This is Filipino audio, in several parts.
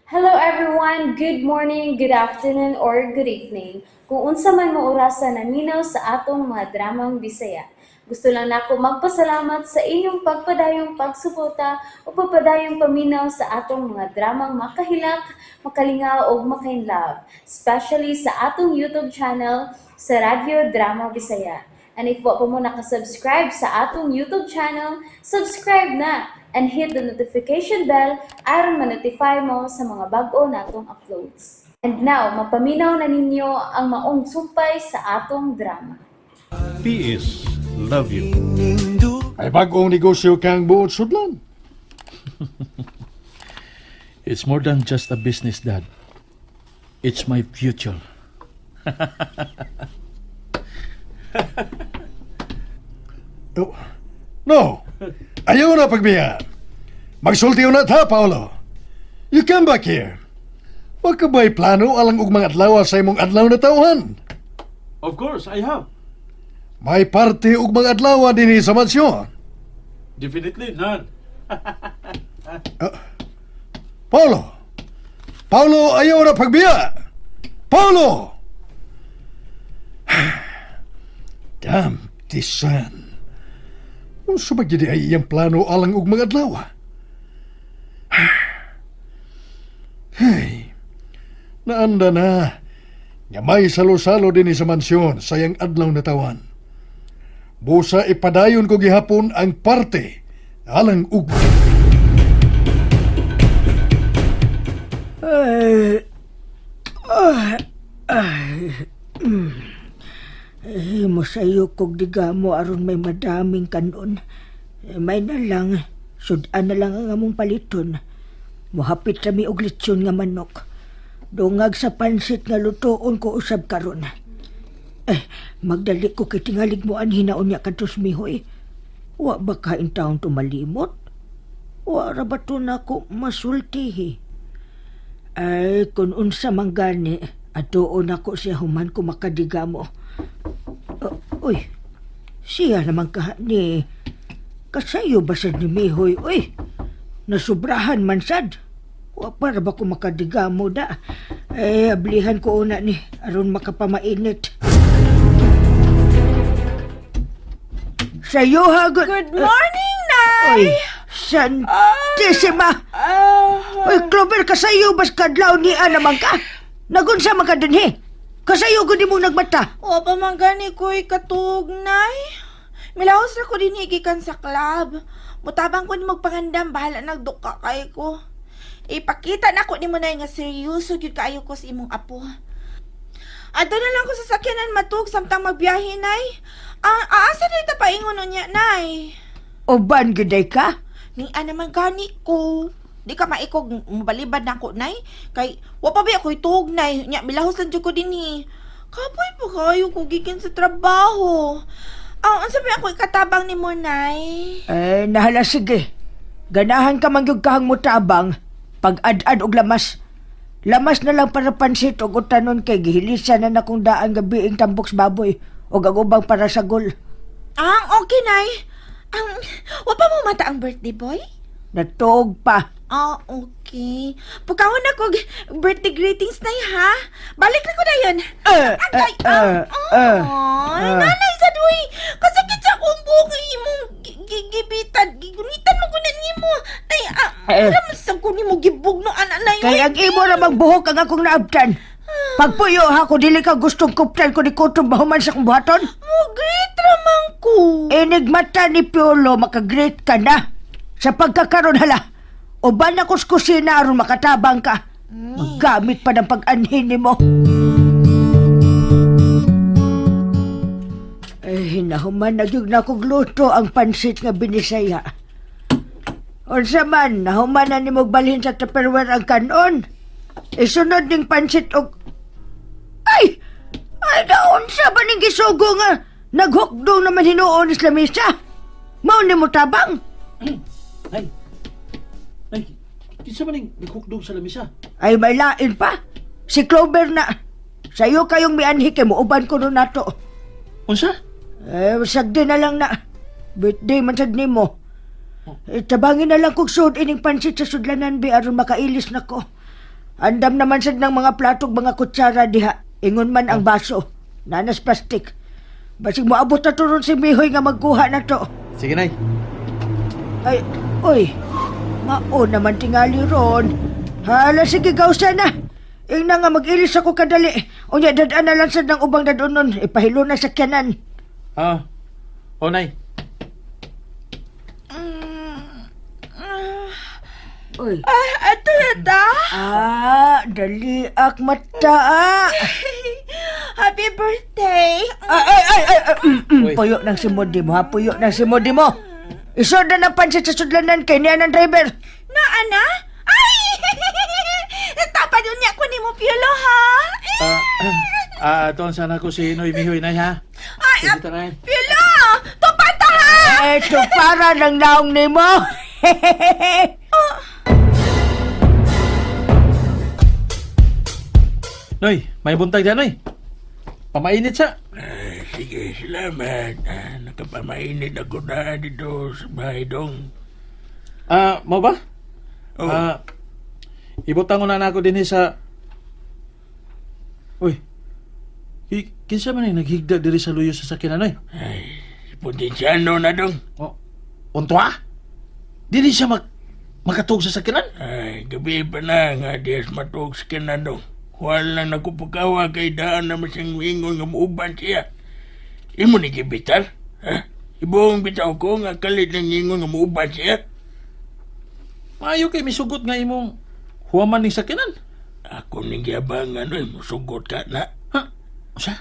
Hello everyone, good morning, good afternoon, or good evening. Kung unsa man mo orasan naminaw sa atong mga dramang Bisaya. Gusto lang nako magpasalamat sa inyong pagpadayong pagsuporta o pagpadayong paminaw sa atong mga dramang makahilak, makalingaw o makainlove, especially sa atong YouTube channel sa Radio Drama Bisaya. And if wa pa mo nakasubscribe sa atong YouTube channel, subscribe na and hit the notification bell aron ma-notify mo sa mga bag-o natong uploads. And now, mapaminaw na ninyo ang maong sumpay sa atong drama. P.S. Love you. Ay bagong negosyo kang buot sudlan. It's more than just a business, Dad. It's my future. Oh, no, ayaw na pagbiya. Magsultiyo na ta, Paolo. You come back here. Huwag ka ba'y plano alang ug mga adlaw sa imong adlaw na tauhan? Of course, I have. May parte ug mga adlaw din sa mansyon. Definitely not. Paolo! Paolo, ayaw na pagbiya! Paolo! Damn this son. Unsa ba gid ay iyang plano alang ug mga adlaw? Hey, naanda na. Nga may salo-salo din sa mansyon sayang adlaw na tawan. Busa ipadayon ko gihapon ang parte alang ug Mosayo kog digamo aron may madaming kanon. May na lang, sudan na lang ang among paliton. Muhapit kami og litsyon nga manok. Dungag sa pansit nga lutoon ko usab karon. Magdali ko kay tingalig mo anhin na unya kadtos mihoy. Wa ba kain taon tumalimot? Wa ra ba to nako masultihi? Ay, kung unsa man gani, atuon ako siya human ko makadigamo. Uy, siya naman ni kasayo ba sad ni Mihoy? Uy, nasubrahan man sad. Wa para ba ko makadigamo da? Ablihan ko una ni aron makapamainit. Sayo ha, Good morning, Nay! Uy, Santissima! Uy, Clover, kasayo bas kadlaw ni naman ka? Nagunsa man ka dinhi? Kasayo ko di mo nagbata. O pa man gani ko'y katug, Nay. Milahos na ko din higikan sa club. Mutabang ko ni magpangandam, bahala nagduka kay ko. Ipakita na ko ni mo na nga seryoso yun kaayo ko sa imong apo. Ato na lang ko sa sakyanan matug samtang magbiyahe, Nay. Asa na ita paingon niya, Nay? Oban giday ka? Ni naman gani ko. Di ka maikog mabalibad na ko, Nay. Kay, wapa ba ako'y tug, Nay. Nya, milahos lang dyan ko din eh. Kapoy pa kayo kung gikin sa trabaho. Ang sabi ako'y katabang ni mo, Nay. Nahala sige. Ganahan ka mangyog kahang mutabang. Pag ad-ad og lamas. Lamas na lang para pansit og utanon kay gihilisan na nakong daan gabi ing tamboks baboy o gagubang para sa gol. Okay, Nay. Wapa mo mata ang birthday boy? Natuog pa. Okay. Pagkahon ako, birthday greetings, Nay, ha? Balik na ko na yun. Nanay, sa duwi. Kasakit sa akong buhok imong gibitan. Gigunitan mo ko na nimo. Ay, ramasang ko nimo gibug no, Nay. Kay ang imo na magbuhok ang akong naabtan. Pagpuyo ako, dili ka gustong kuptan ko ni Kutong bahuman sa kong buhaton. Great ramang ko. Enigmata ni Piolo, makagreat ka na. Sa pagkakaroon hala, uban na kuskusina aron makatabang ka. Maggamit pa ng pag-anhin mo. Hinahuman na yung nakugluto ang pansit nga binisaya. Unsa man, nahuman na ni magbalhin sa Tupperware ang kanon. Isunod ning pansit og... Ay! Ay, naunsa ba ning gisugo nga? Naghukdong naman hinuon sa lamisa. Mao ni mo tabang. Ay, kinsa man ning nagkukdog sa lamisa? Ay, may lain pa. Si Clover na. Sa'yo kayong mianhi kay muuban ko nun nato. Unsa? Sagdi na lang na. Birthday man sad nimo. Tabangin na lang kog sud ining pansit sa sudlanan bi aron makailis nako. Andam naman sad ng mga platog mga kutsara diha. Ingon man ang baso. Nanas plastik. Basig mo abot na turon si Mihoy nga magkuha na to. Sige, Nay. Ay, oy. Mao naman tingali ron. Hala, sige gawsa na. Ing na nga mag-ilis ako kadali. Unya dadaan na lang sad ng ubang dadonon. Ipahilo na sa kyanan. O, Nay. Oy. Ato na ta? Dali ak mata. Happy birthday! Uy. Puyo ng simodi mo ha. Puyo ng simodi mo. Isod na ng pansit sa sudlanan kay niya ng driver. Na, ana? Ay! Tapad yun niya ko ni mo, Piolo, ha? Doon sana ko si Noy Mihoy, Nay, ha? Ay, Sige, ta, Nay. Piolo! Tupad ta, ha? Eto para ng naong ni mo. Noy, may buntag dyan, Noy. Pamainit siya. Sige, salamat. Nakapamainit ako na dito sa bahay dong. Mo ba? Oh. Ibutang ko na ako din sa... Uy, kinsa man yung naghigda diri sa luyo sa sakyanan, Noy? Ay, potensyano na dong. Untwa? Dili siya makatug sa sakyanan? Ay, gabi pa na nga diyas matog sa kinadong. Wala na ko pagkawa kay daan na masyang wingon nga muuban siya. Imo ni kibitar? Ha? Ibong bitaw ko nga kalit ng ingon nga muuban siya. Maayo kay misugot nga imong huwaman ni sakyanan. Ako ning giabang ano, musugot ka na. Ha? Siya?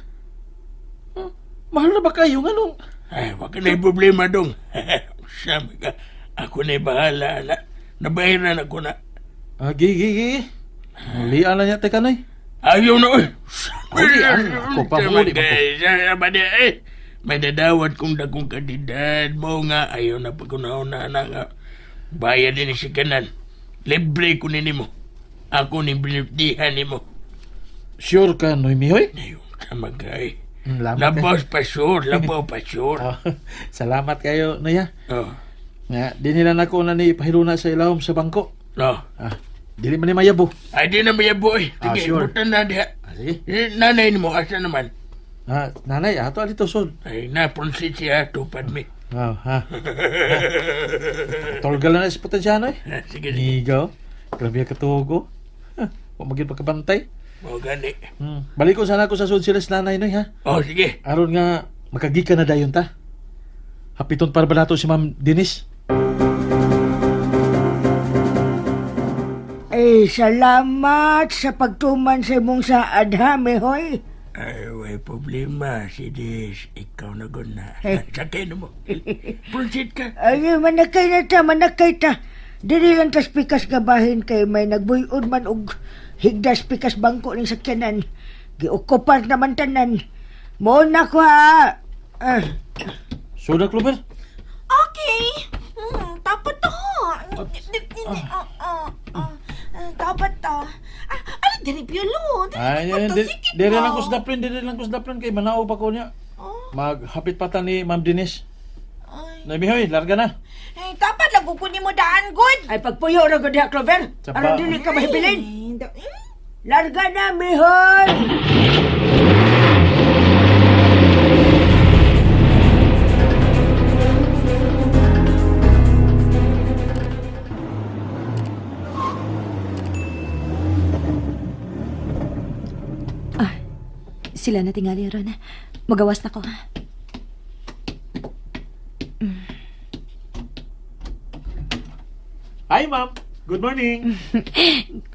Mahal na ba kayo nga nung... Ay, wag na problema dong. Sabi ka, ako na bahala na. Nabayaran ako na. Gigi. Mulian na niya, teka, Noy. Ayaw na, oy. Uli, ako pa, uli mo ko. May dadawat kong dakong kandidat mo nga. Ayaw na pagkunauna na nga. Bayad din si kanan. Libre ko nini mo. Ako ni binutihan ni mo. Sure ka, Noy Mihoy? Ayaw ka magay. Lamat Labaw pa sure, labaw pa sure. Salamat kayo, Noy, ha? Oh. Nga, di nila na ko na ni pahiluna sa ilawom sa bangko. No. Dili man ni mayabo. Ay, di na may boy. Sige, Sure. butan na diha. Sige. Nanay ni mo, asa naman? Nanay, ato alito sod. Ay, napunsit siya, tupad mi. Ha? Torgal na sa potensya, Noy. Sige, sige. Nigaw. Grabe ka tugo. Huwag maging pagkabantay. O, gani. Balik ko sana ako sa sud sila sa nanay, Noy, ha? O, sige. Aron nga, makagika na dayon ta. Hapiton para ba nato si Ma'am Denise? Ay, salamat sa pagtuman sa imong saad ha, Mihoy. Ay, may problema. Si Des, ikaw na guna. Sakay na mo. Punsit ka. Ay, manakay ta. Dili lang tas pikas gabahin kay may nagbuyod man og higdas pikas bangko ning sakyanan. Giokupar naman tanan. Mo na ko ha. Soda, Clover? Okay. Dapat to. Dapat to. Ano, diri, Piolo? Dili lang ko sa daplan kay manao pa ko niya. Maghapit pata ni Ma'am Denise. Noy Mihoy, larga na. Ay, dapat lang kukunin mo daan, good. Ay, pagpuyo na ko diha, Clover. Sapa. Aron dili ka mahibilin. Ay, Larga na, Mihoy. Sila na tingali ron. Magawas na ko, ha? Hi, Ma'am. Good morning.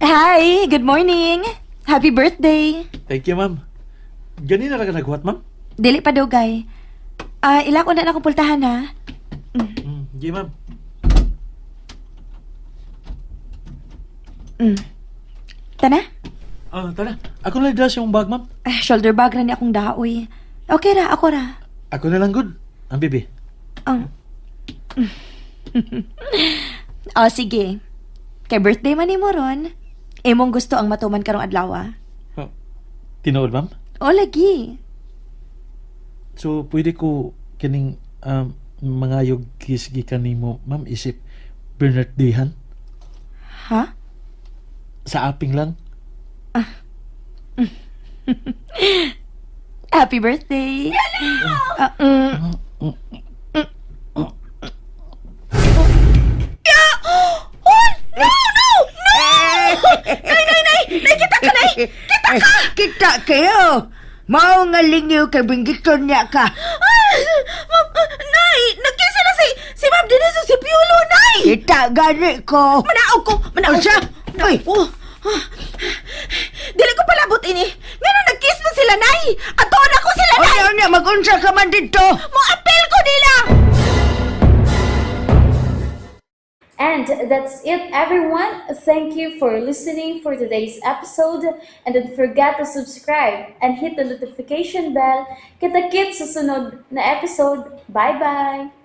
Hi! Good morning! Happy birthday! Thank you, Ma'am. Ganina na ka naghuwat, Ma'am? Dili pa daw, gay. Ila ko na akong pultahan, ha? Sige, Ma'am. Tana? Tara. Ako na dress yung bag, Ma'am. Shoulder bag ra ni akong daoy. Okay ra, ako ra. Ako na lang good. Ang bibi. Sige. Kay birthday man ni mo ron. Imong gusto ang matuman karong adlaw, ah. Tinood, Ma'am? Lagi. So, pwede ko kining mga yogis gikan nimo, Ma'am, isip Bernard Dehan Ha? sa aping lang. Happy birthday! Kita kayo! Mao nga lingiw kay binggiton niya ka. Nay, nagkisa na si Ma'am Denise o si Piolo, Nay! Kita gani ko. Manaog ko! Usa? Uy! Dili ko palabot ini. Ngayon nag-kiss na sila, Nay! Atoon ako sila, Nay! Ano niya mag-unsa ka man dito? Mo-appeal ko nila! And that's it, everyone. Thank you for listening for today's episode. And don't forget to subscribe and hit the notification bell. Kita-kits sa sunod na episode. Bye-bye!